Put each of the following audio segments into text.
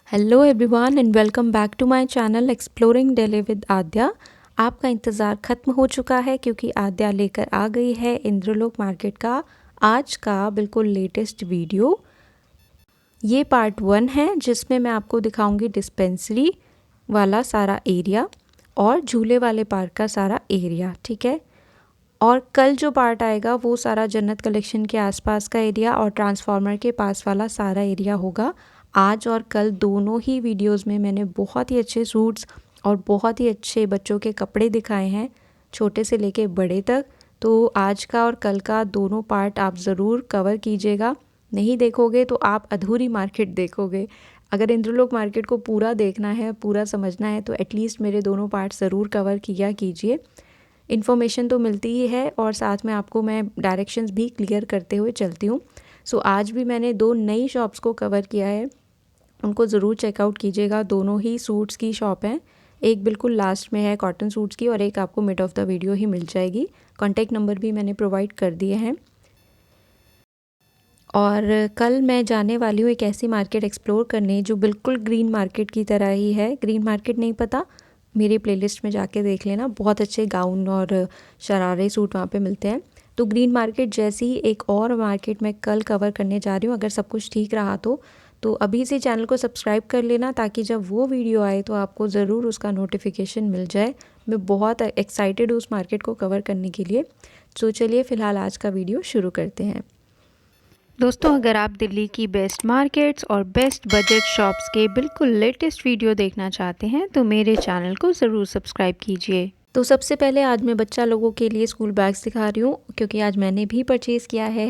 Hello everyone and welcome back to my channel exploring Delhi with Aadya. आपका इंतज़ार ख़त्म हो चुका है क्योंकि आद्या लेकर आ गई है इंद्रलोक मार्केट का आज का बिल्कुल लेटेस्ट वीडियो। ये पार्ट 1 है जिसमें मैं आपको दिखाऊंगी डिस्पेंसरी वाला सारा एरिया और झूले वाले पार्क का सारा एरिया, ठीक है। और कल जो पार्ट आएगा वो सारा जन्नत कलेक्शन के आसपास का एरिया और ट्रांसफार्मर के पास वाला सारा एरिया होगा। आज और कल दोनों ही वीडियोस में मैंने बहुत ही अच्छे सूट्स और बहुत ही अच्छे बच्चों के कपड़े दिखाए हैं, छोटे से लेके बड़े तक। तो आज का और कल का दोनों पार्ट आप ज़रूर कवर कीजिएगा। नहीं देखोगे तो आप अधूरी मार्केट देखोगे। अगर इंद्रलोक मार्केट को पूरा देखना है, पूरा समझना है, तो एटलीस्ट मेरे दोनों पार्ट ज़रूर कवर किया कीजिए। इन्फॉर्मेशन तो मिलती ही है और साथ में आपको मैं डायरेक्शंस भी क्लियर करते हुए चलती हूँ। सो आज भी मैंने 2 नई शॉप्स को कवर किया है, उनको ज़रूर चेकआउट कीजिएगा। दोनों ही सूट्स की शॉप हैं, एक बिल्कुल लास्ट में है कॉटन सूट्स की और एक आपको मिड ऑफ द वीडियो ही मिल जाएगी। कॉन्टैक्ट नंबर भी मैंने प्रोवाइड कर दिए हैं। और कल मैं जाने वाली हूँ एक ऐसी मार्केट एक्सप्लोर करने जो बिल्कुल ग्रीन मार्केट की तरह ही है। ग्रीन मार्केट नहीं पता, मेरी प्लेलिस्ट में जाके देख लेना, बहुत अच्छे गाउन और शरारे सूट वहाँ पे मिलते हैं। तो ग्रीन मार्केट जैसी ही एक और मार्केट मैं कल कवर करने जा रही हूँ, अगर सब कुछ ठीक रहा तो अभी से चैनल को सब्सक्राइब कर लेना ताकि जब वो वीडियो आए तो आपको ज़रूर उसका नोटिफिकेशन मिल जाए। मैं बहुत एक्साइटेड हूँ उस मार्केट को कवर करने के लिए। तो चलिए फ़िलहाल आज का वीडियो शुरू करते हैं। दोस्तों, अगर आप दिल्ली की बेस्ट मार्केट्स और बेस्ट बजट शॉप्स के बिल्कुल लेटेस्ट वीडियो देखना चाहते हैं तो मेरे चैनल को ज़रूर सब्सक्राइब कीजिए। तो सबसे पहले आज मैं बच्चा लोगों के लिए स्कूल बैग्स दिखा रही हूँ क्योंकि आज मैंने भी परचेज़ किया है।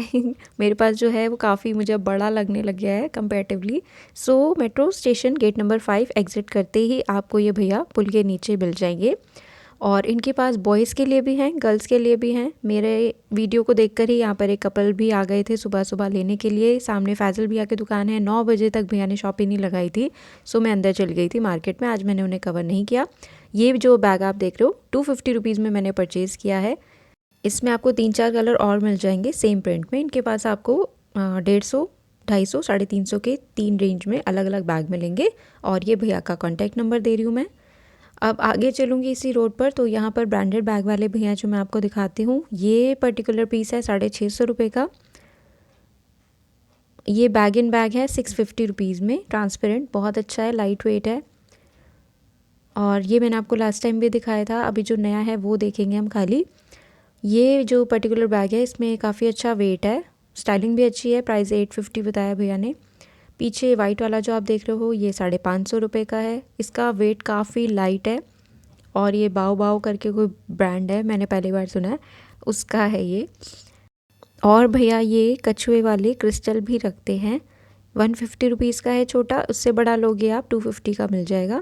मेरे पास जो है वो काफ़ी मुझे बड़ा लगने लग गया है comparatively. So metro station gate number 5 exit करते ही आपको ये भैया पुल के नीचे मिल जाएंगे। और इनके पास बॉयज़ के लिए भी हैं, गर्ल्स के लिए भी हैं। मेरे वीडियो को देखकर ही यहाँ पर एक कपल भी आ गए थे सुबह सुबह लेने के लिए। सामने फैज़ल भैया की दुकान है, 9 बजे तक भैया ने शॉप ही नहीं लगाई थी। सो मैं अंदर चली गई थी मार्केट में, आज मैंने उन्हें कवर नहीं किया। ये जो बैग आप देख रहे हो 250 रुपीज़ में मैंने परचेज़ किया है। इसमें आपको 3-4 कलर और मिल जाएंगे सेम प्रिंट में। इनके पास आपको 150, 250, 350 के 3 रेंज में अलग अलग बैग मिलेंगे। और ये भैया का कॉन्टैक्ट नंबर दे रही हूँ मैं। अब आगे चलूँगी इसी रोड पर तो यहाँ पर ब्रांडेड बैग वाले भैया जो मैं आपको दिखाती हूँ, ये पर्टिकुलर पीस है 650 रुपये का। ये बैग इन बैग है 650 रुपीज़ में, ट्रांसपेरेंट, बहुत अच्छा है, लाइट वेट है। और ये मैंने आपको लास्ट टाइम भी दिखाया था, अभी जो नया है वो देखेंगे हम खाली। ये जो पर्टिकुलर बैग है इसमें काफ़ी अच्छा वेट है, स्टाइलिंग भी अच्छी है। प्राइस 850 बताया भैया ने। पीछे वाइट वाला जो आप देख रहे हो ये 550 रुपये का है। इसका वेट काफ़ी लाइट है और ये बाओ बाओ करके कोई ब्रांड है, मैंने पहली बार सुना है, उसका है ये। और भैया ये कछुए वाले क्रिस्टल भी रखते हैं, 150 रुपीज़ का है छोटा, उससे बड़ा लोगे आप 250 का मिल जाएगा,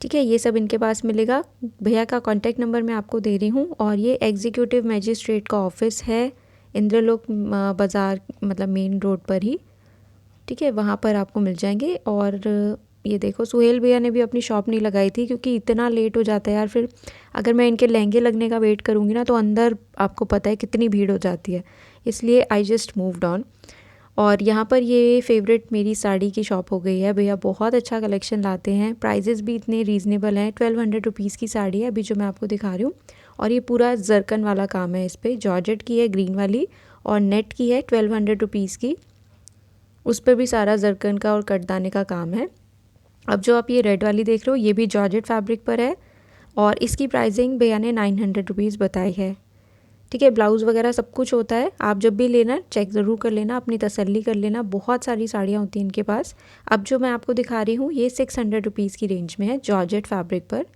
ठीक है। ये सब इनके पास मिलेगा। भैया का कॉन्टैक्ट नंबर मैं आपको दे रही हूँ। और ये एग्जीक्यूटिव मैजिस्ट्रेट का ऑफिस है इंद्रलोक बाज़ार, मतलब मेन रोड पर ही, ठीक है, वहाँ पर आपको मिल जाएंगे। और ये देखो सुहेल भैया ने भी अपनी शॉप नहीं लगाई थी क्योंकि इतना लेट हो जाता है यार। फिर अगर मैं इनके लहंगे लगने का वेट करूँगी ना तो अंदर आपको पता है कितनी भीड़ हो जाती है, इसलिए आई जस्ट मूव्ड ऑन। और यहाँ पर ये फेवरेट मेरी साड़ी की शॉप हो गई है। भैया बहुत अच्छा कलेक्शन लाते हैं, प्राइजेस भी इतने रीज़नेबल हैं। 1200 रुपीज़ की साड़ी है अभी जो मैं आपको दिखा रही हूँ। और ये पूरा जरकन वाला काम है, इस पर जॉर्जेट की है ग्रीन वाली और नेट की है 1200 रुपीज़ की, उस पर भी सारा जरकन का और कटदाने का काम है। अब जो आप ये रेड वाली देख रहे हो ये भी जॉर्जेट फैब्रिक पर है और इसकी प्राइसिंग भैया ने 900 रुपीज़ बताई है, ठीक है। ब्लाउज़ वगैरह सब कुछ होता है, आप जब भी लेना चेक ज़रूर कर लेना, अपनी तसल्ली कर लेना, बहुत सारी साड़ियाँ होती हैं इनके पास। अब जो मैं आपको दिखा रही हूँ ये 600 रुपीज़ की रेंज में है, जॉर्जेट फैब्रिक पर,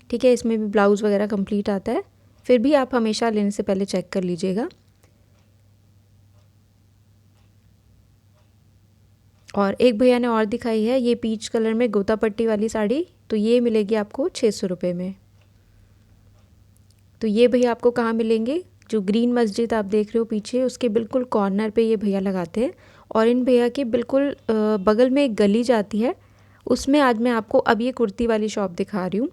ठीक है। इसमें भी ब्लाउज़ वगैरह कंप्लीट आता है, फिर भी आप हमेशा लेने से पहले चेक कर लीजिएगा। और एक भैया ने और दिखाई है ये पीच कलर में गोता पट्टी वाली साड़ी, तो ये मिलेगी आपको 600 रुपये में। तो ये भैया आपको कहाँ मिलेंगे, जो ग्रीन मस्जिद आप देख रहे हो पीछे उसके बिल्कुल कॉर्नर पे ये भैया लगाते हैं। और इन भैया के बिल्कुल बगल में एक गली जाती है, उसमें आज मैं आपको अब ये कुर्ती वाली शॉप दिखा रही हूँ।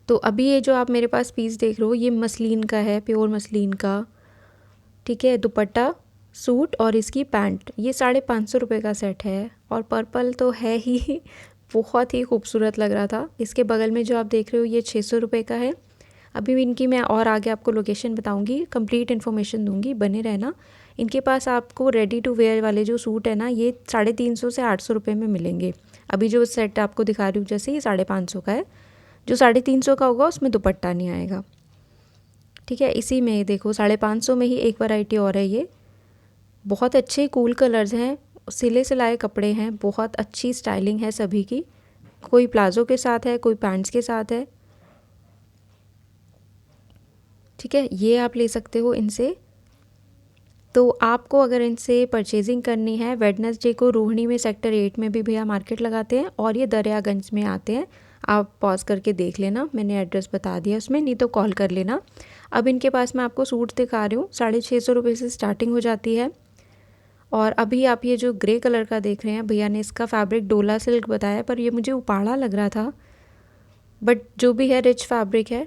तो अभी ये जो आप मेरे पास पीस देख रहे हो ये मसलिन का है, प्योर मसलिन का, ठीक है। दुपट्टा सूट और इसकी पैंट, ये 550 रुपये का सेट है। और पर्पल तो है ही बहुत ही खूबसूरत लग रहा था। इसके बगल में जो आप देख रहे हो ये 600 रुपये का है। अभी भी इनकी मैं और आगे आपको लोकेशन बताऊंगी, कंप्लीट इन्फॉर्मेशन दूंगी, बने रहना। इनके पास आपको रेडी टू वेयर वाले जो सूट है ना, ये 350 से 800 रुपये में मिलेंगे। अभी जो सेट आपको दिखा रही हूँ जैसे, ये 550 का है। जो 350 का होगा उसमें दुपट्टा नहीं आएगा, ठीक है। इसी में देखो 550 में ही एक वैरायटी और है, ये बहुत अच्छे कूल कलर्स हैं, सिले सिलाए कपड़े हैं, बहुत अच्छी स्टाइलिंग है सभी की। कोई प्लाजो के साथ है, कोई पैंट्स के साथ है, ठीक है। ये आप ले सकते हो इनसे। तो आपको अगर इनसे परचेजिंग करनी है, वेडनेसडे को रोहिणी में सेक्टर 8 में भी भैया मार्केट लगाते हैं और ये दरियागंज में आते हैं। आप पॉज करके देख लेना, मैंने एड्रेस बता दिया उसमें, नहीं तो कॉल कर लेना। अब इनके पास मैं आपको सूट दिखा रही हूँ, 650 रुपये से स्टार्टिंग हो जाती है। और अभी आप ये जो ग्रे कलर का देख रहे हैं, भैया ने इसका फैब्रिक डोला सिल्क बताया, पर ये मुझे उपाड़ा लग रहा था, बट जो भी है रिच फैब्रिक है।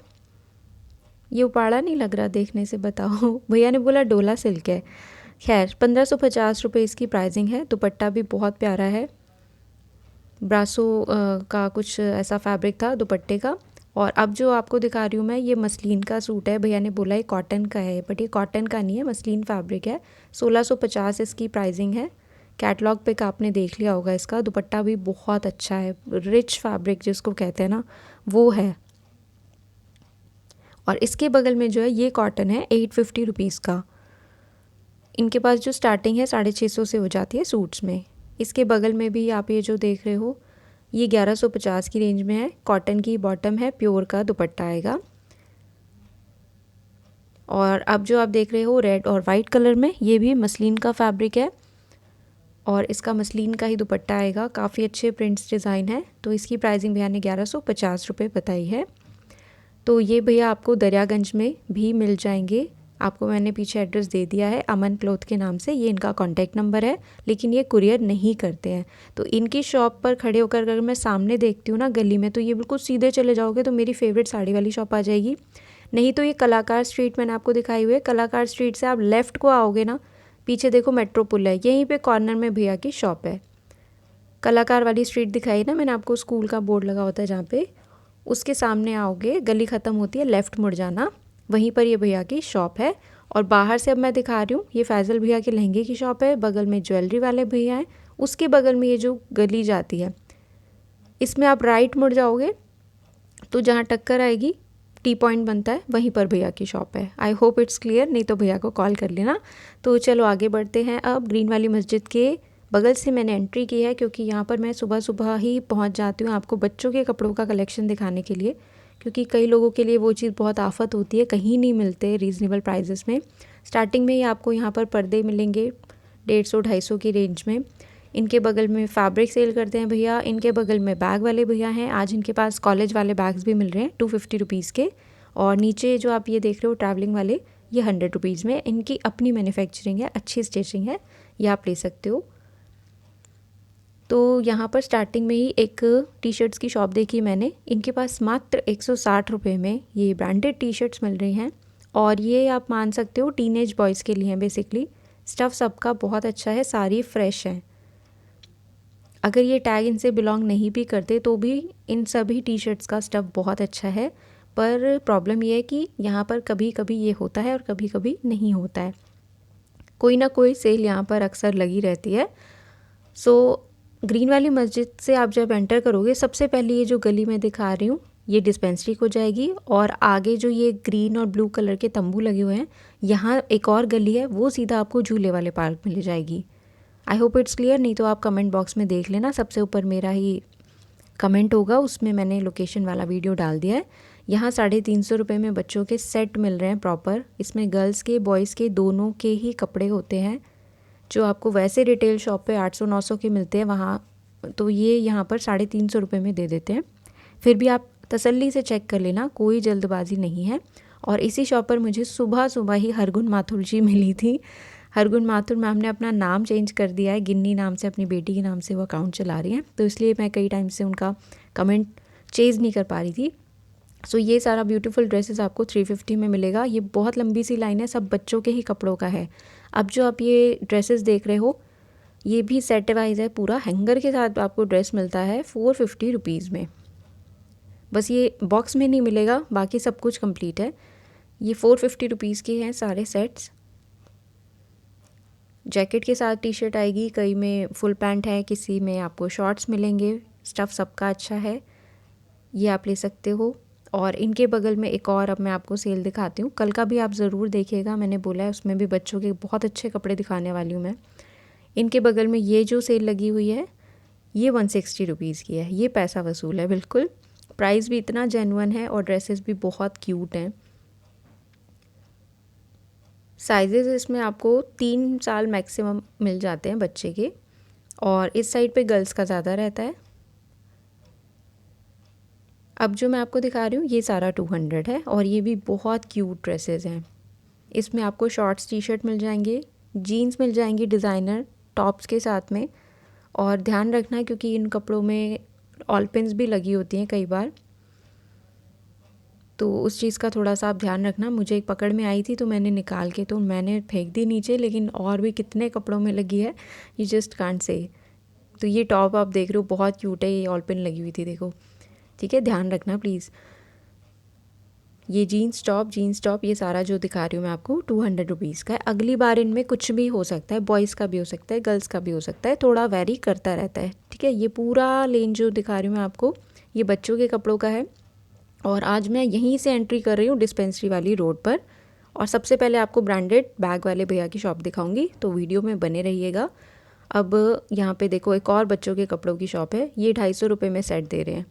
ये उपाड़ा नहीं लग रहा देखने से, बताओ। भैया ने बोला डोला सिल्क है। खैर 1550 रुपये इसकी प्राइसिंग है। दुपट्टा भी बहुत प्यारा है, ब्रासो का कुछ ऐसा फैब्रिक था दुपट्टे का। और अब जो आपको दिखा रही हूँ मैं, ये मसलिन का सूट है। भैया ने बोला ये कॉटन का है, बट ये कॉटन का नहीं है, मसलिन फैब्रिक है। 1650 इसकी प्राइसिंग है। कैटलॉग पे का आपने देख लिया होगा इसका। दुपट्टा भी बहुत अच्छा है, रिच फैब्रिक जिसको कहते हैं ना, वो है। और इसके बगल में जो है ये कॉटन है, 850 रुपीज़ का। इनके पास जो स्टार्टिंग है 650 से हो जाती है सूट्स में। इसके बगल में भी आप ये जो देख रहे हो, ये 1150 की रेंज में है। कॉटन की बॉटम है, प्योर का दुपट्टा आएगा। और अब जो आप देख रहे हो रेड और वाइट कलर में, ये भी मसलिन का फैब्रिक है और इसका मसलिन का ही दुपट्टा आएगा। काफ़ी अच्छे प्रिंट्स डिज़ाइन है। तो इसकी प्राइसिंग भैया ने 1150 रुपये बताई है। तो ये भैया आपको दरियागंज में भी मिल जाएंगे। आपको मैंने पीछे एड्रेस दे दिया है, अमन क्लॉथ के नाम से। ये इनका कॉन्टैक्ट नंबर है, लेकिन ये कुरियर नहीं करते हैं। तो इनकी शॉप पर खड़े होकर अगर मैं सामने देखती हूँ ना गली में, तो ये बिल्कुल सीधे चले जाओगे तो मेरी फेवरेट साड़ी वाली शॉप आ जाएगी। नहीं तो ये कलाकार स्ट्रीट मैंने आपको दिखाई हुई है, कलाकार स्ट्रीट से आप लेफ़्ट को आओगे ना, पीछे देखो मेट्रो पुल है, यहीं पर कॉर्नर में भैया की शॉप है। कलाकार वाली स्ट्रीट दिखाई ना मैंने आपको, स्कूल का बोर्ड लगा होता है जहाँ पे, उसके सामने आओगे, गली ख़त्म होती है, लेफ़्ट मुड़ जाना, वहीं पर ये भैया की शॉप है। और बाहर से अब मैं दिखा रही हूँ, ये फैज़ल भैया के लहंगे की शॉप है। बगल में ज्वेलरी वाले भैया हैं, उसके बगल में ये जो गली जाती है, इसमें आप राइट मुड़ जाओगे तो जहाँ टक्कर आएगी, टी पॉइंट बनता है, वहीं पर भैया की शॉप है। आई होप इट्स क्लियर, नहीं तो भैया को कॉल कर लेना। तो चलो आगे बढ़ते हैं। अब ग्रीन वाली मस्जिद के बगल से मैंने एंट्री की है, क्योंकि यहाँ पर मैं सुबह सुबह ही पहुँच जाती हूँ आपको बच्चों के कपड़ों का कलेक्शन दिखाने के लिए, क्योंकि कई लोगों के लिए वो चीज़ बहुत आफत होती है, कहीं नहीं मिलते रीज़नेबल प्राइजेस में। स्टार्टिंग में ही आपको यहाँ पर पर्दे मिलेंगे 150-250 की रेंज में। इनके बगल में फैब्रिक सेल करते हैं भैया, इनके बगल में बैग वाले भैया हैं। आज इनके पास कॉलेज वाले बैग्स भी मिल रहे हैं 250 रुपीज़ के। और नीचे जो आप ये देख रहे हो ट्रैवलिंग वाले, ये 100 रुपीज़ में। इनकी अपनी मैन्युफैक्चरिंग है, अच्छी स्टिचिंग है, ये आप ले सकते हो। तो यहाँ पर स्टार्टिंग में ही एक टी शर्ट्स की शॉप देखी मैंने, इनके पास मात्र 160 रुपये में ये ब्रांडेड टी शर्ट्स मिल रही हैं। और ये आप मान सकते हो टीनेज बॉयज़ के लिए हैं बेसिकली। स्टफ़ सबका बहुत अच्छा है, सारी फ्रेश हैं। अगर ये टैग इनसे बिलोंग नहीं भी करते तो भी इन सभी टी शर्ट्स का स्टफ़ बहुत अच्छा है। पर प्रॉब्लम ये है कि यहाँ पर कभी कभी ये होता है और कभी कभी नहीं होता है। कोई ना कोई सेल यहाँ पर अक्सर लगी रहती है। सो ग्रीन वाली मस्जिद से आप जब एंटर करोगे, सबसे पहले ये जो गली में दिखा रही हूँ, ये डिस्पेंसरी को जाएगी। और आगे जो ये ग्रीन और ब्लू कलर के तंबू लगे हुए हैं, यहाँ एक और गली है, वो सीधा आपको झूले वाले पार्क में ले जाएगी। आई होप इट्स क्लियर, नहीं तो आप कमेंट बॉक्स में देख लेना, सबसे ऊपर मेरा ही कमेंट होगा, उसमें मैंने लोकेशन वाला वीडियो डाल दिया है। यहाँ 350 रुपये में बच्चों के सेट मिल रहे हैं प्रॉपर। इसमें गर्ल्स के बॉयज़ के दोनों के ही कपड़े होते हैं, जो आपको वैसे रिटेल शॉप पे 800-900 के मिलते हैं वहाँ, तो ये यहाँ पर 350 रुपये में दे देते हैं। फिर भी आप तसल्ली से चेक कर लेना, कोई जल्दबाजी नहीं है। और इसी शॉप पर मुझे सुबह सुबह ही हरगुन माथुर जी मिली थी। हरगुन माथुर मैम ने अपना नाम चेंज कर दिया है, गिन्नी नाम से, अपनी बेटी के नाम से वो अकाउंट चला रही हैं, तो इसलिए मैं कई टाइम से उनका कमेंट चेंज नहीं कर पा रही थी। सो ये सारा ब्यूटीफुल ड्रेसेस आपको 350 में मिलेगा। ये बहुत लंबी सी लाइन है, सब बच्चों के ही कपड़ों का है। अब जो आप ये ड्रेसेस देख रहे हो ये भी सेट वाइज है, पूरा हैंगर के साथ आपको ड्रेस मिलता है 450 रुपीज़ में। बस ये बॉक्स में नहीं मिलेगा, बाकी सब कुछ कंप्लीट है। ये 450 रुपीज़ के हैं सारे सेट्स। जैकेट के साथ टी शर्ट आएगी, कई में फुल पैंट है, किसी में आपको शॉर्ट्स मिलेंगे। स्टफ़ सबका अच्छा है, ये आप ले सकते हो। और इनके बगल में एक और अब मैं आपको सेल दिखाती हूँ, कल का भी आप ज़रूर देखिएगा, मैंने बोला है उसमें भी बच्चों के बहुत अच्छे कपड़े दिखाने वाली हूँ मैं। इनके बगल में ये जो सेल लगी हुई है ये 160 रुपीज़ की है। ये पैसा वसूल है बिल्कुल, प्राइस भी इतना जेन्युइन है और ड्रेसेस भी बहुत क्यूट हैं। साइजेस इसमें आपको 3 साल मैक्सिमम मिल जाते हैं बच्चे के, और इस साइड पे गर्ल्स का ज़्यादा रहता है। अब जो मैं आपको दिखा रही हूँ ये सारा 200 है, और ये भी बहुत क्यूट ड्रेसेस हैं। इसमें आपको शॉर्ट्स टी शर्ट मिल जाएंगे, जीन्स मिल जाएंगी डिज़ाइनर टॉप्स के साथ में। और ध्यान रखना क्योंकि इन कपड़ों में ऑल पिन्स भी लगी होती हैं कई बार, तो उस चीज़ का थोड़ा सा आप ध्यान रखना। मुझे एक पकड़ में आई थी तो मैंने निकाल के तो मैंने फेंक दी नीचे, लेकिन और भी कितने कपड़ों में लगी है ये जस्ट कांट से। तो ये टॉप आप देख रहे हो बहुत क्यूट है, ये ऑल पिन लगी हुई थी देखो, ठीक है, ध्यान रखना प्लीज़। ये जीन्स टॉप ये सारा जो दिखा रही हूँ मैं आपको 200 रुपीज़ का है। अगली बार इनमें कुछ भी हो सकता है, बॉयज़ का भी हो सकता है, गर्ल्स का भी हो सकता है, थोड़ा वेरी करता रहता है, ठीक है। ये पूरा लेन जो दिखा रही हूँ मैं आपको ये बच्चों के कपड़ों का है। और आज मैं यहीं से एंट्री कर रही हूँ डिस्पेंसरी वाली रोड पर, और सबसे पहले आपको ब्रांडेड बैग वाले भैया की शॉप दिखाऊंगी, तो वीडियो में बने रहिएगा। अब यहाँ पे देखो एक और बच्चों के कपड़ों की शॉप है, ये 250 रुपये में सेट दे रहे हैं।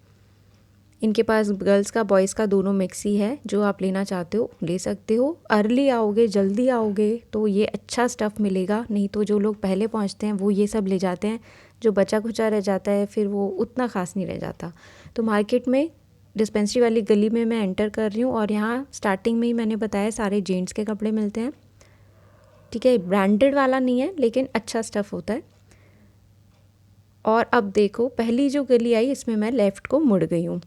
इनके पास गर्ल्स का बॉयज़ का दोनों मिक्स ही है, जो आप लेना चाहते हो ले सकते हो। अर्ली आओगे जल्दी आओगे तो ये अच्छा स्टफ़ मिलेगा, नहीं तो जो लोग पहले पहुँचते हैं वो ये सब ले जाते हैं, जो बचा खुचा रह जाता है फिर वो उतना ख़ास नहीं रह जाता। तो मार्केट में डिस्पेंसरी वाली गली में मैं एंटर कर रही हूँ, और यहाँ स्टार्टिंग में ही मैंने बताया सारे जेंट्स के कपड़े मिलते हैं, ठीक है। ब्रांडेड वाला नहीं है लेकिन अच्छा स्टफ़ होता है। और अब देखो पहली जो गली आई इसमें मैं लेफ़्ट को मुड़ गई हूँ,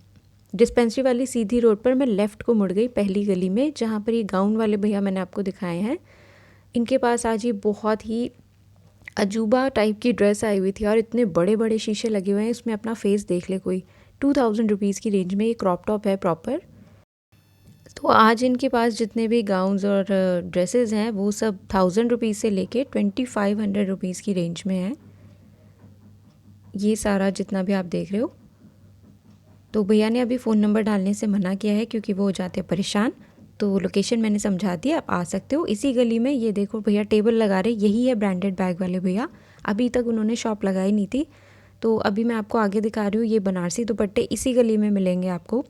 डिस्पेंसरी वाली सीधी रोड पर मैं लेफ़्ट को मुड़ गई पहली गली में, जहाँ पर ये गाउन वाले भैया मैंने आपको दिखाए हैं। इनके पास आज ये बहुत ही अजूबा टाइप की ड्रेस आई हुई थी, और इतने बड़े बड़े शीशे लगे हुए हैं, इसमें अपना फेस देख ले कोई। 2000 रुपीज़ की रेंज में ये क्रॉप टॉप है प्रॉपर। तो आज इनके पास जितने भी गाउन्स और ड्रेसेस हैं वो सब 1000 रुपीज़ से लेके 2500 रुपीज़ की रेंज में है, ये सारा जितना भी आप देख रहे हो। तो भैया ने अभी फ़ोन नंबर डालने से मना किया है क्योंकि वो हो जाते हैं परेशान, तो लोकेशन मैंने समझा दी, आप आ सकते हो इसी गली में। ये देखो भैया टेबल लगा रहे, यही है ब्रांडेड बैग वाले भैया, अभी तक उन्होंने शॉप लगाई नहीं थी। तो अभी मैं आपको आगे दिखा रही हूँ, ये बनारसी दुपट्टे इसी गली में मिलेंगे आपको।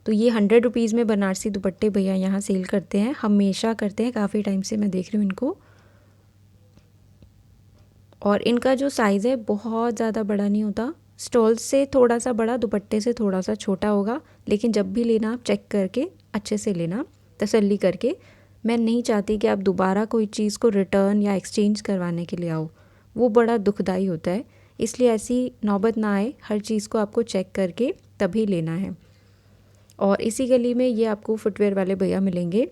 तो ये 100 रुपीज़ में बनारसी दुपट्टे भैया यहाँ सेल करते हैं, हमेशा करते हैं, काफ़ी टाइम से मैं देख रही हूँ इनको। और इनका जो साइज़ है बहुत ज़्यादा बड़ा नहीं होता, स्टॉल से थोड़ा सा बड़ा, दुपट्टे से थोड़ा सा छोटा होगा, लेकिन जब भी लेना आप चेक करके अच्छे से लेना, तसल्ली करके। मैं नहीं चाहती कि आप दोबारा कोई चीज़ को रिटर्न या एक्सचेंज करवाने के लिए आओ, वो बड़ा दुखदाई होता है, इसलिए ऐसी नौबत ना आए, हर चीज़ को आपको चेक करके तभी लेना है। और इसी गली में ये आपको फुटवेयर वाले भैया मिलेंगे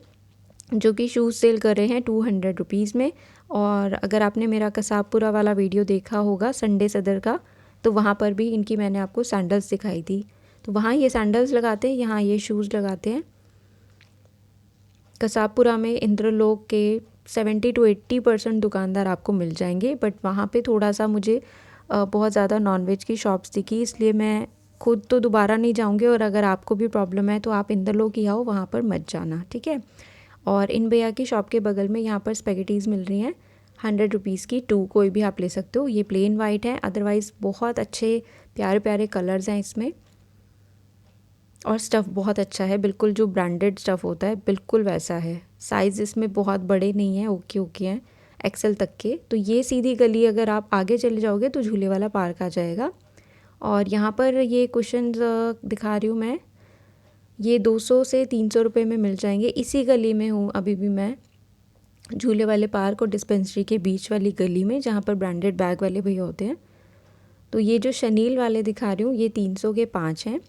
जो कि शूज़ सेल कर रहे हैं 200 रुपीज़ में। और अगर आपने मेरा कसाबपुरा वाला वीडियो देखा होगा संडे सदर का, तो वहाँ पर भी इनकी मैंने आपको सैंडल्स दिखाई थी, तो वहाँ ये सैंडल्स लगाते हैं, यहाँ ये शूज़ लगाते हैं। कसाबपुरा में इंद्रलोक के 70 to 80% दुकानदार आपको मिल जाएंगे, बट वहाँ पे थोड़ा सा मुझे बहुत ज़्यादा नॉनवेज की शॉप्स दिखी, इसलिए मैं खुद तो दोबारा नहीं जाऊँगी। और अगर आपको भी प्रॉब्लम है तो आप इंद्रलोक ही आओ, वहाँ पर मत जाना, ठीक है। और इन भैया की शॉप के बगल में यहाँ पर स्पेगेटीज़ मिल रही हैं 100 रुपीज़ की, 2 कोई भी आप ले सकते हो। ये प्लेन वाइट है, अदरवाइज़ बहुत अच्छे प्यारे प्यारे कलर्स हैं इसमें, और स्टफ़ बहुत अच्छा है, बिल्कुल जो ब्रांडेड स्टफ़ होता है बिल्कुल वैसा है। साइज़ इसमें बहुत बड़े नहीं हैं, ओके ओके हैं, एक्सेल तक के। तो ये सीधी गली अगर आप आगे चले जाओगे तो झूले वाला पार्क आ जाएगा। और यहाँ पर ये कुशन दिखा रही हूँ मैं, ये 200 से 300 रुपये में मिल जाएंगे। इसी गली में हूँ अभी भी मैं, झूले वाले पार्क और डिस्पेंसरी के बीच वाली गली में, जहाँ पर ब्रांडेड बैग वाले भैया होते हैं। तो ये जो शनील वाले दिखा रही हूँ ये 300 के 5 हैं,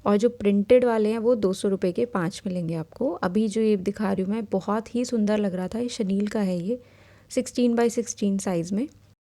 और जो प्रिंटेड वाले हैं वो 200 रुपये के 5 मिलेंगे आपको। अभी जो ये दिखा रही हूँ मैं, बहुत ही सुंदर लग रहा था, ये शनील का है, ये 16x16 साइज़ में।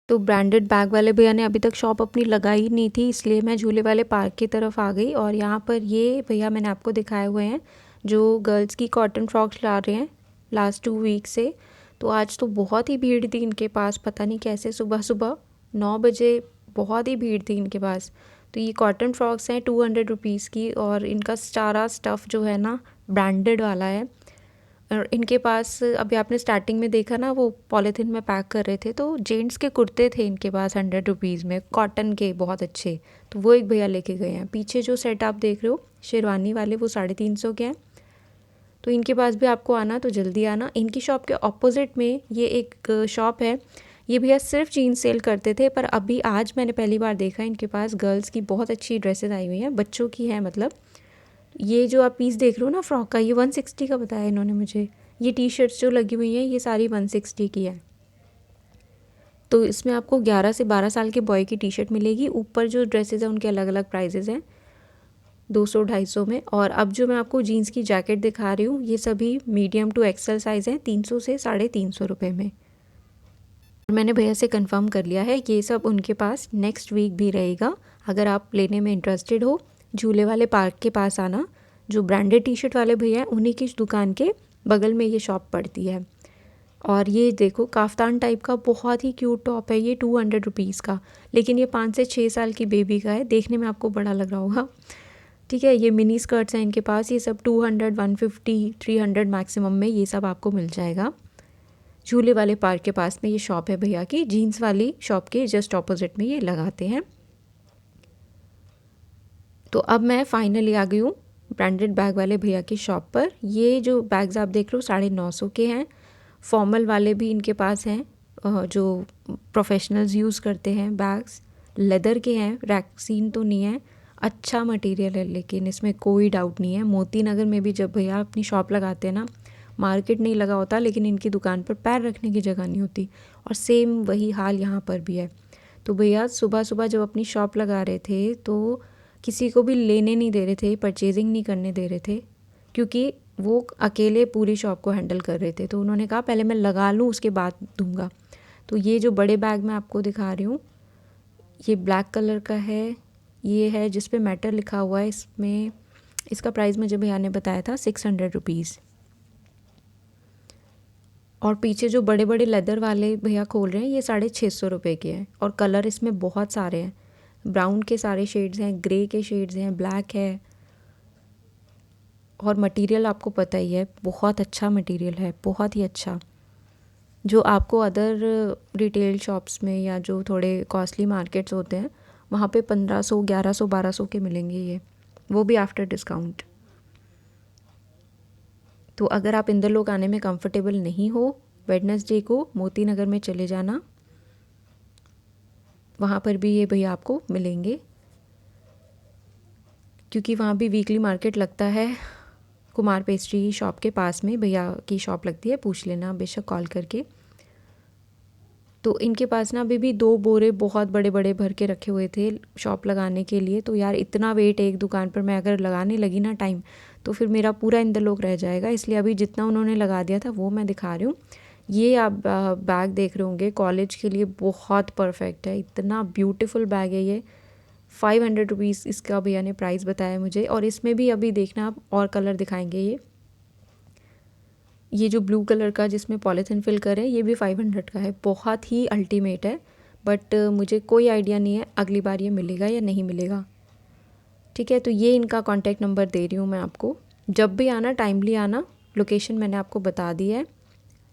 तो ब्रांडेड बैग वाले भैया ने अभी तक शॉप अपनी लगाई नहीं थी, इसलिए मैं झूले वाले पार्क की तरफ आ गई। और यहाँ पर ये भैया मैंने आपको दिखाए हुए हैं जो गर्ल्स की कॉटन फ्रॉक्स ला रहे हैं लास्ट 2 वीक से। तो आज तो बहुत ही भीड़ थी इनके पास, पता नहीं कैसे सुबह सुबह 9 बजे बहुत ही भीड़ थी इनके पास। तो ये कॉटन फ्रॉक्स हैं 200 रुपीज़ की, और इनका सारा स्टफ़ जो है ना ब्रांडेड वाला है। और इनके पास अभी आपने स्टार्टिंग में देखा ना, वो पॉलीथीन में पैक कर रहे थे, तो जेंट्स के कुर्ते थे इनके पास 100 रुपीज़ में, कॉटन के बहुत अच्छे। तो वो एक भैया लेके गए हैं। पीछे जो सेट आप देख रहे हो शेरवानी वाले, वो 350 के हैं। तो इनके पास भी आपको आना तो जल्दी आना। इनकी शॉप के ऑपोजिट में ये एक शॉप है, ये भैया सिर्फ जीन्स सेल करते थे, पर अभी आज मैंने पहली बार देखा इनके पास गर्ल्स की बहुत अच्छी ड्रेसेस आई हुई हैं, बच्चों की हैं मतलब। ये जो आप पीस देख रहे हो ना फ्रॉक का, ये 160 का बताया इन्होंने मुझे। ये टी शर्ट्स जो लगी हुई हैं ये सारी 160 की है। तो इसमें आपको 11 से 12 साल के बॉय की टी शर्ट मिलेगी। ऊपर जो ड्रेसेस हैं उनके अलग अलग प्राइजेज़ हैं, 200-250 में। और अब जो मैं आपको जीन्स की जैकेट दिखा रही हूँ, ये सभी मीडियम टू एक्सेल साइज़ हैं, 300 से 350 रुपये में। मैंने भैया से कंफर्म कर लिया है, ये सब उनके पास नेक्स्ट वीक भी रहेगा। अगर आप लेने में इंटरेस्टेड हो, झूले वाले पार्क के पास आना। जो ब्रांडेड टी शर्ट वाले भैया हैं उन्हीं की दुकान के बगल में ये शॉप पड़ती है। और ये देखो काफ्तान टाइप का बहुत ही क्यूट टॉप है, ये 200 रुपीज़ का, लेकिन ये 5 से 6 साल की बेबी का है। देखने में आपको बड़ा लग रहा होगा, ठीक है। ये मिनी स्कर्ट्स हैं इनके पास, ये सब 200, 150, 300 मैक्सिमम में ये सब आपको मिल जाएगा। झूले वाले पार्क के पास में ये शॉप है भैया की, जीन्स वाली शॉप के जस्ट ऑपोजिट में ये लगाते हैं। तो अब मैं फाइनली आ गई हूँ ब्रांडेड बैग वाले भैया की शॉप पर। ये जो बैग्स आप देख रहे हो 950 के हैं। फॉर्मल वाले भी इनके पास हैं, जो प्रोफेशनल्स यूज़ करते हैं बैग्स। लेदर के हैं, रैक्सीन तो नहीं है, अच्छा मटेरियल है, लेकिन इसमें कोई डाउट नहीं है। मोती नगर में भी जब भैया अपनी शॉप लगाते हैं ना, मार्केट नहीं लगा होता, लेकिन इनकी दुकान पर पैर रखने की जगह नहीं होती। और सेम वही हाल यहाँ पर भी है। तो भैया सुबह सुबह जब अपनी शॉप लगा रहे थे तो किसी को भी लेने नहीं दे रहे थे, परचेजिंग नहीं करने दे रहे थे, क्योंकि वो अकेले पूरी शॉप को हैंडल कर रहे थे। तो उन्होंने कहा पहले मैं लगा लूँ उसके बाद दूँगा। तो ये जो बड़े बैग मैं आपको दिखा रही हूँ, ये ब्लैक कलर का है, ये है जिस पे मैटर लिखा हुआ है। इसमें इसका प्राइस मुझे भैया ने बताया था 600 रुपीज़। और पीछे जो बड़े बड़े लेदर वाले भैया खोल रहे हैं, ये 650 रुपये के हैं। और कलर इसमें बहुत सारे हैं, ब्राउन के सारे शेड्स हैं, ग्रे के शेड्स हैं, ब्लैक है। और मटेरियल आपको पता ही है, बहुत अच्छा मटेरियल है, बहुत ही अच्छा। जो आपको अदर रिटेल शॉप्स में या जो थोड़े कॉस्टली मार्केट्स होते हैं वहाँ पे 1500, 1100, 1200 के मिलेंगे ये, वो भी आफ्टर डिस्काउंट। तो अगर आप इंदर लोग आने में कंफर्टेबल नहीं हो, वेडनेसडे को मोती नगर में चले जाना, वहाँ पर भी ये भैया आपको मिलेंगे, क्योंकि वहाँ भी वीकली मार्केट लगता है। कुमार पेस्ट्री शॉप के पास में भैया की शॉप लगती है, पूछ लेना बेशक कॉल करके। तो इनके पास ना अभी भी 2 बोरे बहुत बड़े बड़े भर के रखे हुए थे शॉप लगाने के लिए। तो यार इतना वेट एक दुकान पर मैं अगर लगाने लगी ना टाइम, तो फिर मेरा पूरा इंदर लोग रह जाएगा। इसलिए अभी जितना उन्होंने लगा दिया था वो मैं दिखा रही हूँ। ये आप बैग देख रहे होंगे, कॉलेज के लिए बहुत परफेक्ट है, इतना ब्यूटीफुल बैग है ये। 500 रुपीज़ इसका भैया ने प्राइस बताया मुझे। और इसमें भी अभी देखना आप और कलर दिखाएंगे। ये जो ब्लू कलर का जिसमें पॉलीथिन फिल कर है, ये भी 500 का है, बहुत ही अल्टीमेट है। बट मुझे कोई आइडिया नहीं है अगली बार ये मिलेगा या नहीं मिलेगा, ठीक है। तो ये इनका कॉन्टैक्ट नंबर दे रही हूँ मैं आपको, जब भी आना टाइमली आना। लोकेशन मैंने आपको बता दी है,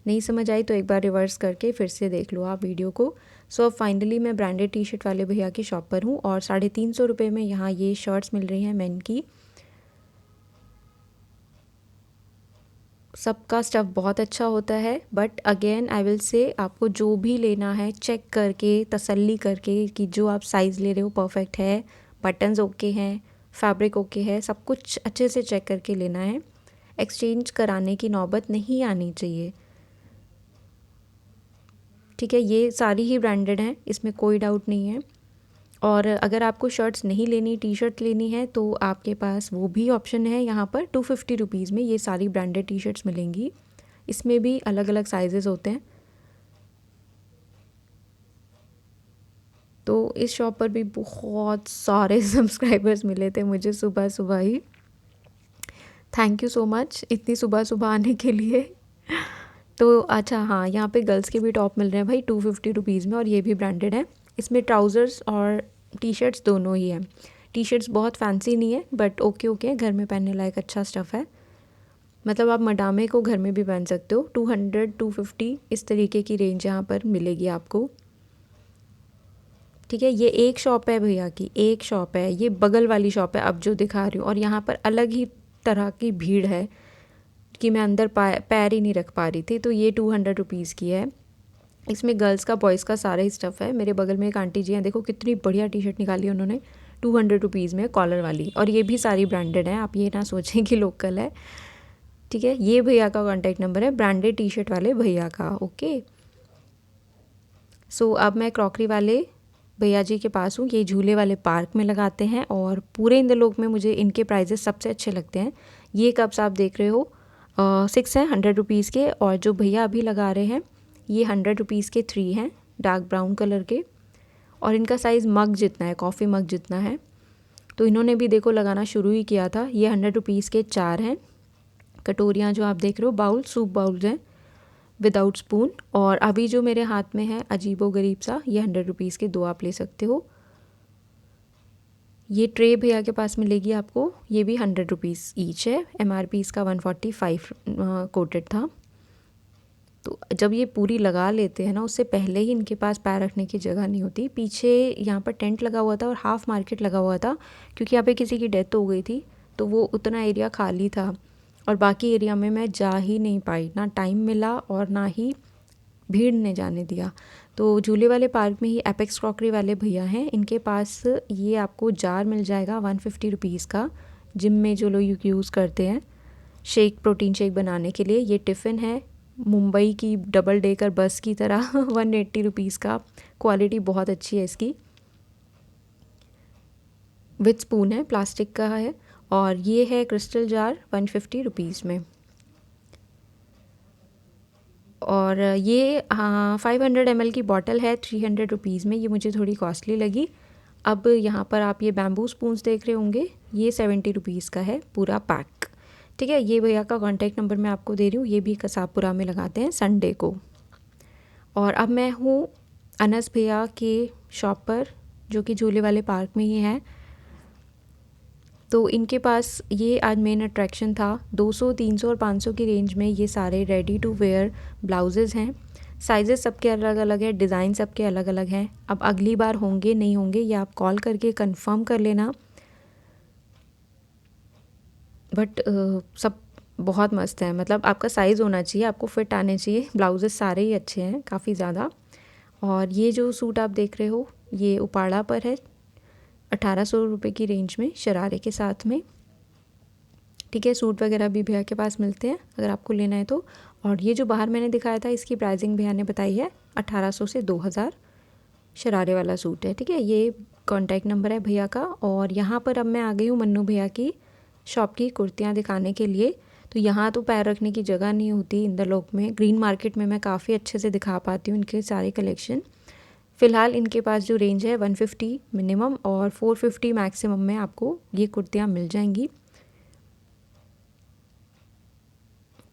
नहीं समझ आई तो एक बार रिवर्स करके फिर से देख लो आप वीडियो को। सो अब फाइनली मैं ब्रांडेड टी शर्ट वाले भैया की शॉप पर हूँ, और 350 रुपये में यहाँ ये शर्ट्स मिल रही हैं मेन की। सबका स्टफ़ बहुत अच्छा होता है, but again I will say आपको जो भी लेना है चेक करके, तसल्ली करके कि जो आप साइज़ ले रहे हो परफेक्ट है, बटन्स ओके हैं, फैब्रिक ओके है, सब कुछ अच्छे से चेक करके लेना है। एक्सचेंज कराने की नौबत नहीं आनी चाहिए, ठीक है। ये सारी ही ब्रांडेड हैं, इसमें कोई डाउट नहीं है। और अगर आपको शर्ट्स नहीं लेनी, टी शर्ट लेनी है, तो आपके पास वो भी ऑप्शन है। यहाँ पर 250 रुपीज़ में ये सारी ब्रांडेड टी शर्ट्स मिलेंगी। इसमें भी अलग अलग साइजेस होते हैं। तो इस शॉप पर भी बहुत सारे सब्सक्राइबर्स मिले थे मुझे सुबह सुबह ही। थैंक यू सो मच इतनी सुबह सुबह आने के लिए। तो अच्छा हाँ, यहाँ पे गर्ल्स के भी टॉप मिल रहे हैं भाई 250 रुपीज़ में, और ये भी ब्रांडेड है। इसमें ट्राउज़र्स और टी शर्ट्स दोनों ही हैं। टी शर्ट्स बहुत फैंसी नहीं है, बट ओके ओके, घर में पहनने लायक अच्छा स्टफ़ है। मतलब आप मडामे को घर में भी पहन सकते हो। 200 250 इस तरीके की रेंज यहाँ पर मिलेगी आपको। ठीक है, ये एक शॉप है भैया की, एक शॉप है, ये बगल वाली शॉप है अब जो दिखा रही हूँ। और यहाँ पर अलग ही तरह की भीड़ है कि मैं अंदर पैर ही नहीं रख पा रही थी। तो ये 200 रुपीज़ की है। इसमें गर्ल्स का बॉयज़ का सारा ही स्टफ़ है। मेरे बगल में एक आंटी जी हैं, देखो कितनी बढ़िया टी शर्ट निकाली उन्होंने 200 रुपीज़ में, कॉलर वाली। और ये भी सारी ब्रांडेड हैं, आप ये ना सोचें कि लोकल है। ठीक है, ये भैया का कॉन्टैक्ट नंबर है, ब्रांडेड टी शर्ट वाले भैया का। ओके, सो अब मैं क्रॉकरी वाले भैया जी के पास हूँ। ये झूले वाले पार्क में लगाते हैं, और पूरे इंद्रलोक में मुझे इनके प्राइजेस सबसे अच्छे लगते हैं। ये कप्स आप देख रहे हो 6 हैं 100 रुपीज़ के, और जो भैया अभी लगा रहे हैं ये 100 रुपीज़ के 3 हैं, डार्क ब्राउन कलर के। और इनका साइज़ मग जितना है, कॉफ़ी मग जितना है। तो इन्होंने भी देखो लगाना शुरू ही किया था। ये 100 रुपीज़ के 4 हैं। कटोरियाँ जो आप देख रहे हो, बाउल, सूप बाउल्स हैं विदाउट स्पून। और अभी जो मेरे हाथ में है अजीबो गरीब सा, ये 100 रुपीज़ के 2 आप ले सकते हो। ये ट्रे भैया के पास मिलेगी आपको, ये भी 100 रुपीज़ ईच है। MRP इसका 145 कोटेड था। तो जब ये पूरी लगा लेते हैं ना, उससे पहले ही इनके पास पैर रखने की जगह नहीं होती। पीछे यहाँ पर टेंट लगा हुआ था और हाफ मार्केट लगा हुआ था, क्योंकि यहाँ पे किसी की डेथ हो गई थी, तो वो उतना एरिया खाली था। और बाकी एरिया में मैं जा ही नहीं पाई, ना टाइम मिला और ना ही भीड़ ने जाने दिया। तो झूले वाले पार्क में ही एपेक्स क्रॉकरी वाले भैया हैं, इनके पास ये आपको जार मिल जाएगा 150 रुपीज़ का, जिम में जो लोग यूज़ करते हैं शेक, प्रोटीन शेक बनाने के लिए। ये टिफ़िन है मुंबई की डबल डेकर बस की तरह 180 रुपीज़ का। क्वालिटी बहुत अच्छी है इसकी। विथ स्पून है, प्लास्टिक का है। और ये है क्रिस्टल जार 150 रुपीज़ में। और ये 500 ml की बॉटल है 300 रुपीज़ में, ये मुझे थोड़ी कॉस्टली लगी। अब यहाँ पर आप ये बैम्बू स्पून्स देख रहे होंगे, ये 70 रुपीज़ का है पूरा पैक। ठीक है, ये भैया का कॉन्टैक्ट नंबर मैं आपको दे रही हूँ, ये भी कसाबपुरा में लगाते हैं संडे को। और अब मैं हूँ अनस भैया के शॉप पर, जो कि झूले वाले पार्क में ही है। तो इनके पास ये आज मेन अट्रैक्शन था। 200, 300 और 500 की रेंज में ये सारे रेडी टू वेयर ब्लाउजेज़ हैं। साइजेस सबके अलग अलग है, डिज़ाइन सबके अलग अलग हैं। अब अगली बार होंगे नहीं होंगे ये आप कॉल करके कंफर्म कर लेना। बट सब बहुत मस्त है, मतलब आपका साइज़ होना चाहिए, आपको फिट आने चाहिए। ब्लाउजेस सारे ही अच्छे हैं काफ़ी ज़्यादा। और ये जो सूट आप देख रहे हो ये उपाड़ा पर है, 1800 रुपये की रेंज में शरारे के साथ में। ठीक है, सूट वगैरह भी भैया के पास मिलते हैं अगर आपको लेना है तो। और ये जो बाहर मैंने दिखाया था इसकी प्राइसिंग भैया ने बताई है 1800 से 2000, शरारे वाला सूट है। ठीक है, ये कॉन्टैक्ट नंबर है भैया का। और यहाँ पर अब मैं आ गई हूँ मन्नू भैया की शॉप की कुर्तियाँ दिखाने के लिए। तो यहाँ तो पैर रखने की जगह नहीं होती इंद्रलोक में। ग्रीन मार्केट में मैं काफ़ी अच्छे से दिखा पाती हूँ इनके सारे कलेक्शन। फ़िलहाल इनके पास जो रेंज है 150 मिनिमम और 450 मैक्सिमम में आपको ये कुर्तियाँ मिल जाएंगी।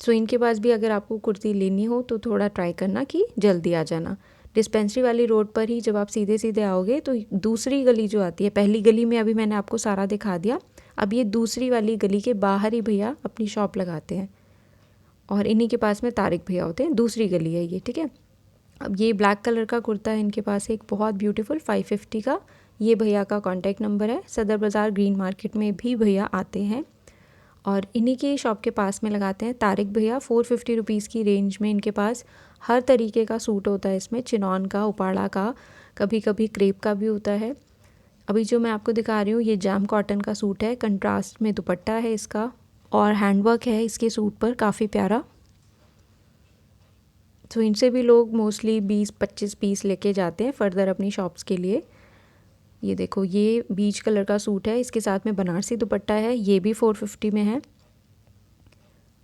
सो इनके पास भी अगर आपको कुर्ती लेनी हो तो थोड़ा ट्राई करना कि जल्दी आ जाना। डिस्पेंसरी वाली रोड पर ही जब आप सीधे सीधे आओगे तो दूसरी गली जो आती है, पहली गली में अभी मैंने आपको सारा दिखा दिया, अब ये दूसरी वाली गली के बाहर ही भैया अपनी शॉप लगाते हैं। और इन्हीं के पास में तारिक भैया होते हैं, दूसरी गली है ये। ठीक है, अब ये ब्लैक कलर का कुर्ता है इनके पास एक बहुत ब्यूटीफुल 550 का। ये भैया का कॉन्टैक्ट नंबर है। सदर बाज़ार ग्रीन मार्केट में भी भैया आते हैं और इन्हीं की शॉप के पास में लगाते हैं तारिक भैया। 450 रुपीज़ की रेंज में इनके पास हर तरीके का सूट होता है। इसमें चिनॉन का, उपाड़ा का, कभी कभी क्रेप का भी होता है। अभी जो मैं आपको दिखा रही हूँ ये जाम कॉटन का सूट है, कंट्रास्ट में दुपट्टा है इसका और हैंडवर्क है इसके सूट पर काफ़ी प्यारा। तो इनसे भी लोग मोस्टली 20-25 पीस लेके जाते हैं फर्दर अपनी शॉप्स के लिए। ये देखो, ये बीच कलर का सूट है, इसके साथ में बनारसी दुपट्टा है, ये भी 450 में है।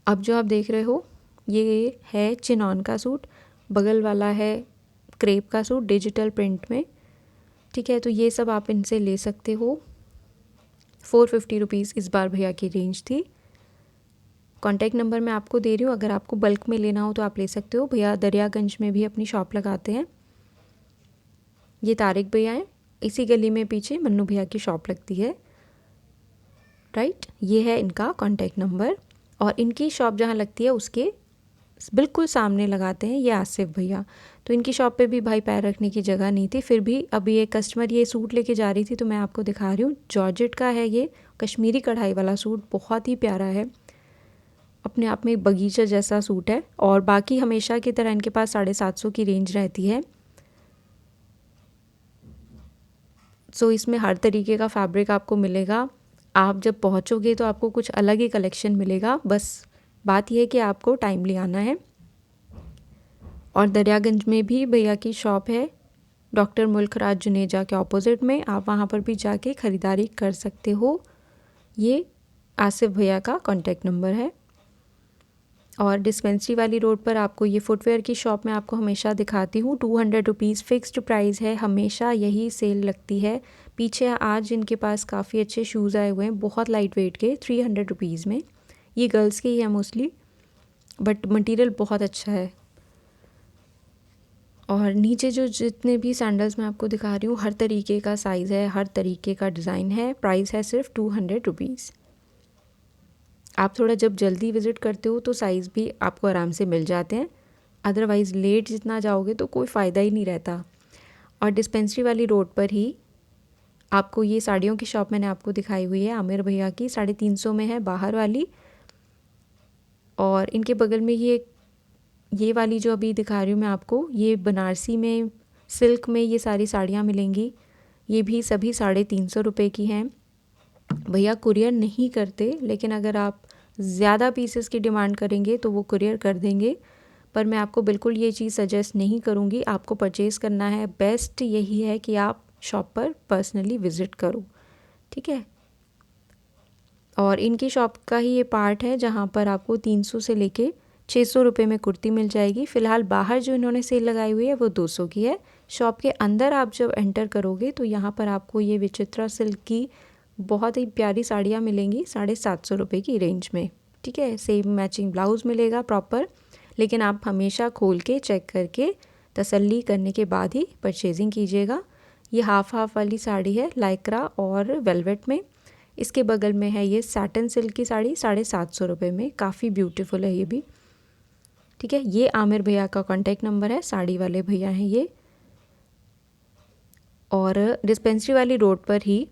अब जो आप देख रहे हो ये है चिनॉन का सूट, बगल वाला है क्रेप का सूट डिजिटल प्रिंट में, ठीक है। तो ये सब आप इनसे ले सकते हो। 450 रुपीज़ इस बार भैया की रेंज थी। कॉन्टैक्ट नंबर मैं आपको दे रही हूँ, अगर आपको बल्क में लेना हो तो आप ले सकते हो। भैया दरियागंज में भी अपनी शॉप लगाते हैं। ये तारिक भैया हैं, इसी गली में पीछे मन्नू भैया की शॉप लगती है, राइट। ये है इनका कॉन्टैक्ट नंबर, और इनकी शॉप जहाँ लगती है उसके बिल्कुल सामने लगाते हैं ये आसिफ भैया। तो इनकी शॉप पे भी भाई पैर रखने की जगह नहीं थी, फिर भी अभी एक कस्टमर ये सूट लेके जा रही थी तो मैं आपको दिखा रही हूँ। जॉर्जेट का है ये, कश्मीरी कढ़ाई वाला सूट, बहुत ही प्यारा है, अपने आप में एक बगीचा जैसा सूट है। और बाकी हमेशा की तरह इनके पास 750 की रेंज रहती है। सो इसमें हर तरीके का फैब्रिक आपको मिलेगा। आप जब पहुंचोगे तो आपको कुछ अलग ही कलेक्शन मिलेगा, बस बात यह है कि आपको टाइमली आना है। और दरियागंज में भी भैया की शॉप है, डॉक्टर मुल्क राज जुनेजा के ऑपोजिट में, आप वहाँ पर भी जाके ख़रीदारी कर सकते हो। ये आसिफ भैया का कॉन्टैक्ट नंबर है। और डिस्पेंसरी वाली रोड पर आपको ये फुटवेयर की शॉप में आपको हमेशा दिखाती हूँ। 200 रुपीज़ फ़िक्स्ड प्राइस है, हमेशा यही सेल लगती है। पीछे आज इनके पास काफ़ी अच्छे शूज़ आए हुए हैं, बहुत लाइट वेट के, 300 रुपीज़ में। ये गर्ल्स के ही है मोस्टली, बट मटेरियल बहुत अच्छा है। और नीचे जो जितने भी सैंडल्स मैं आपको दिखा रही हूँ, हर तरीके का साइज़ है, हर तरीके का डिज़ाइन है। प्राइस है सिर्फ 200 रुपीज़। आप थोड़ा जब जल्दी विज़िट करते हो तो साइज़ भी आपको आराम से मिल जाते हैं, अदरवाइज़ लेट जितना जाओगे तो कोई फ़ायदा ही नहीं रहता। और डिस्पेंसरी वाली रोड पर ही आपको ये साड़ियों की शॉप मैंने आपको दिखाई हुई है, आमिर भैया की, 350 में है बाहर वाली। और इनके बगल में ये वाली जो अभी दिखा रही हूँ मैं आपको, ये बनारसी में सिल्क में ये सारी साड़ियाँ मिलेंगी। ये भी सभी 350 रुपये की हैं। भैया कुरियर नहीं करते, लेकिन अगर आप ज़्यादा पीसेस की डिमांड करेंगे तो वो कुरियर कर देंगे, पर मैं आपको बिल्कुल ये चीज़ सजेस्ट नहीं करूँगी। आपको परचेज़ करना है, बेस्ट यही है कि आप शॉप पर पर्सनली विज़िट करो, ठीक है। और इनकी शॉप का ही ये पार्ट है जहाँ पर आपको 300 से लेके 600 रुपये में कुर्ती मिल जाएगी। फ़िलहाल बाहर जो इन्होंने सेल लगाई हुई है वो 200 की है। शॉप के अंदर आप जब एंटर करोगे तो यहाँ पर आपको ये विचित्रा सिल्क की बहुत ही प्यारी साड़ियाँ मिलेंगी 750 रुपये की रेंज में, ठीक है। सेम मैचिंग ब्लाउज़ मिलेगा प्रॉपर, लेकिन आप हमेशा खोल के चेक करके तसल्ली करने के बाद ही परचेजिंग कीजिएगा। ये हाफ वाली साड़ी है, लाइक्रा और वेलवेट में। इसके बगल में है ये सैटन सिल्क की साड़ी 750 रुपये में, काफ़ी ब्यूटीफुल है ये भी, ठीक है। ये आमिर भैया का कॉन्टैक्ट नंबर है, साड़ी वाले भैया हैं ये। और डिस्पेंसरी वाली रोड पर ही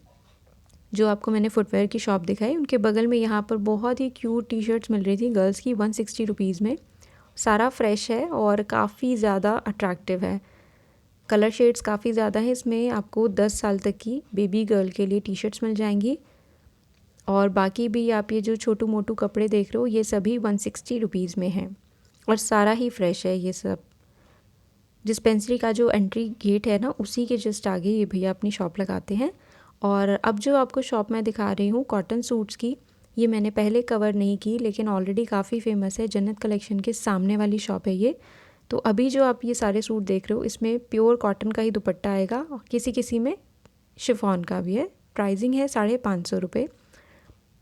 जो आपको मैंने फुटवेयर की शॉप दिखाई, उनके बगल में यहाँ पर बहुत ही क्यूट टी शर्ट्स मिल रही थी गर्ल्स की 160 रुपीज़ में। सारा फ्रेश है और काफ़ी ज़्यादा अट्रैक्टिव है। कलर शेड्स काफ़ी ज़्यादा है इसमें। आपको 10 साल तक की बेबी गर्ल के लिए टी शर्ट्स मिल जाएंगी। और बाकी भी आप ये जो छोटू मोटू कपड़े देख रहे हो ये सभी 160 रुपीज़ में हैं, और सारा ही फ्रेश है ये सब। डिस्पेंसरी का जो एंट्री गेट है ना, उसी के जस्ट आगे ये भैया अपनी शॉप लगाते हैं। और अब जो आपको शॉप मैं दिखा रही हूँ कॉटन सूट्स की, ये मैंने पहले कवर नहीं की, लेकिन ऑलरेडी काफ़ी फेमस है। जन्नत कलेक्शन के सामने वाली शॉप है ये। तो अभी जो आप ये सारे सूट देख रहे हो इसमें प्योर कॉटन का ही दुपट्टा आएगा, किसी किसी में शिफॉन का भी है। प्राइसिंग है 550 रुपये।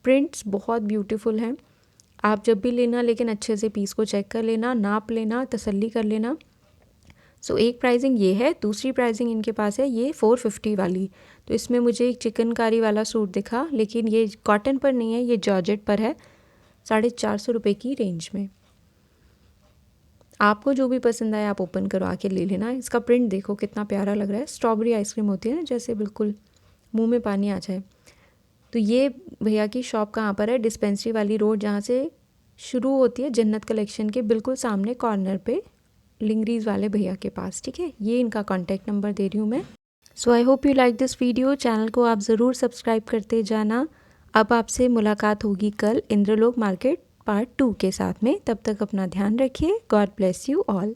प्रिंट्स बहुत ब्यूटीफुल हैं। आप जब भी लेना, लेकिन अच्छे से पीस को चेक कर लेना, नाप लेना, तसल्ली कर लेना। सो एक प्राइसिंग ये है, दूसरी प्राइसिंग इनके पास है ये 450 वाली। तो इसमें मुझे एक चिकनकारी वाला सूट दिखा, लेकिन ये कॉटन पर नहीं है, ये जॉर्जेट पर है, 450 रुपये की रेंज में। आपको जो भी पसंद आए आप ओपन करवा के ले लेना। इसका प्रिंट देखो कितना प्यारा लग रहा है, स्ट्रॉबेरी आइसक्रीम होती है ना, जैसे बिल्कुल मुंह में पानी आ जाए। तो ये भैया की शॉप कहाँ पर है? डिस्पेंसरी वाली रोड जहाँ से शुरू होती है जन्नत कलेक्शन के बिल्कुल सामने कॉर्नर पे, लिंगरीज वाले भैया के पास, ठीक है। ये इनका कॉन्टैक्ट नंबर दे रही हूँ मैं। So I hope you like this video. Channel को आप ज़रूर सब्सक्राइब करते जाना। अब आपसे मुलाकात होगी कल इंद्रलोक मार्केट पार्ट 2 के साथ में। तब तक अपना ध्यान रखिए। God bless you all.